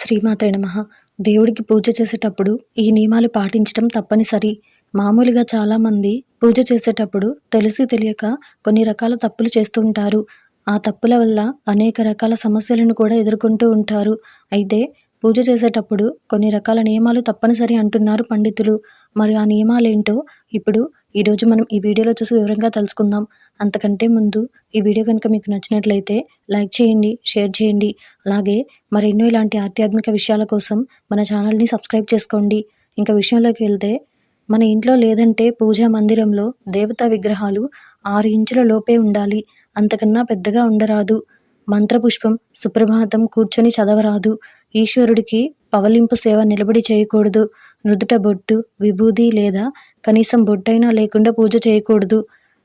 శ్రీమాత్రే నమః. దేవుడికి పూజ చేసేటప్పుడు ఈ నియమాలు పాటించటం తప్పనిసరి. మామూలుగా చాలామంది పూజ చేసేటప్పుడు తెలిసి తెలియక కొన్ని రకాల తప్పులు చేస్తూ ఉంటారు. ఆ తప్పుల వల్ల అనేక రకాల సమస్యలను కూడా ఎదుర్కొంటూ ఉంటారు. అయితే పూజ చేసేటప్పుడు కొన్ని రకాల నియమాలు తప్పనిసరి అంటున్నారు పండితులు. మరి ఆ నియమాలేంటో ఇప్పుడు ఈరోజు మనం ఈ వీడియోలో చూసి వివరంగా తెలుసుకుందాం. అంతకంటే ముందు ఈ వీడియో కనుక మీకు నచ్చినట్లయితే లైక్ చేయండి, షేర్ చేయండి. అలాగే మరెన్నో ఇలాంటి ఆధ్యాత్మిక విషయాల కోసం మన ఛానల్ని సబ్స్క్రైబ్ చేసుకోండి. ఇంకా విషయంలోకి వెళ్తే, మన ఇంట్లో లేదంటే పూజా మందిరంలో దేవతా విగ్రహాలు 6 ఇంచుల లోపే ఉండాలి. అంతకన్నా పెద్దగా ఉండరాదు. మంత్రపుష్పం, సుప్రభాతం కూర్చొని చదవరాదు. ఈశ్వరుడికి పవలింపు సేవ నిలబడి చేయకూడదు. నుదుట బొట్టు, విభూది లేదా కనీసం బొట్టైనా లేకుండా పూజ చేయకూడదు.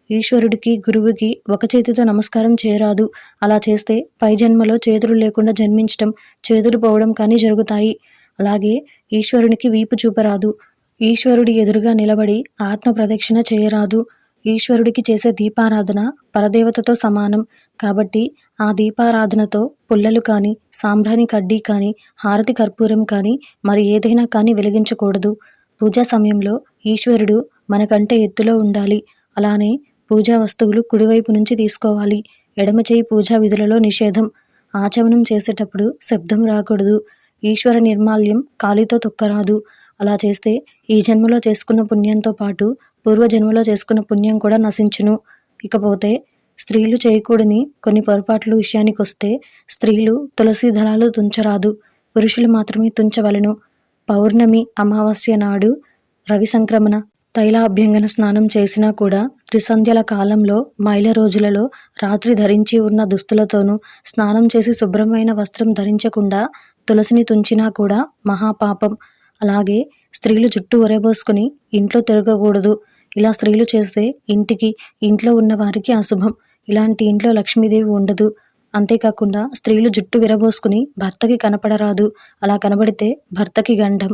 ఈశ్వరుడికి, గురువుకి ఒక చేతితో నమస్కారం చేయరాదు. అలా చేస్తే పై జన్మలో చేతులు లేకుండా జన్మించటం, చేతులు పోవడం కానీ జరుగుతాయి. అలాగే ఈశ్వరునికి వీపు చూపరాదు. ఈశ్వరుడి ఎదురుగా నిలబడి ఆత్మ ప్రదక్షిణ చేయరాదు. ఈశ్వరుడికి చేసే దీపారాధన పరదేవతతో సమానం. కాబట్టి ఆ దీపారాధనతో పుల్లలు కానీ, సాంబ్రాణి కడ్డీ కానీ, హారతి కర్పూరం కానీ, మరి ఏదైనా కానీ వెలిగించకూడదు. పూజా సమయంలో ఈశ్వరుడు మనకంటే ఎత్తులో ఉండాలి. అలానే పూజా వస్తువులు కుడివైపు నుంచి తీసుకోవాలి. ఎడమ చేయి పూజా విధులలో నిషేధం. ఆచమనం చేసేటప్పుడు శబ్దం రాకూడదు. ఈశ్వర నిర్మాల్యం కాలితో తొక్కరాదు. అలా చేస్తే ఈ జన్మలో చేసుకున్న పుణ్యంతో పాటు పూర్వజన్మలో చేసుకున్న పుణ్యం కూడా నశించును. ఇకపోతే స్త్రీలు చేయకూడని కొన్ని పొరపాట్ల విషయానికొస్తే, స్త్రీలు తులసి దళాలు తుంచరాదు. పురుషులు మాత్రమే తుంచవలను. పౌర్ణమి, అమావాస్య నాడు, రవి సంక్రమణ, తైలాభ్యంగన స్నానం చేసినా కూడా, త్రిసంధ్యల కాలంలో, మైల రోజులలో రాత్రి ధరించి ఉన్న దుస్తులతోనూ స్నానం చేసి శుభ్రమైన వస్త్రం ధరించకుండా తులసిని తుంచినా కూడా మహాపాపం. అలాగే స్త్రీలు జుట్టు ఒరబోసుకుని ఇంట్లో తిరగకూడదు. ఇలా స్త్రీలు చేస్తే ఇంటికి, ఇంట్లో ఉన్న వారికి అశుభం. ఇలాంటి ఇంట్లో లక్ష్మీదేవి ఉండదు. అంతేకాకుండా స్త్రీలు జుట్టు విరబోసుకుని భర్తకి కనపడరాదు. అలా కనబడితే భర్తకి గండం.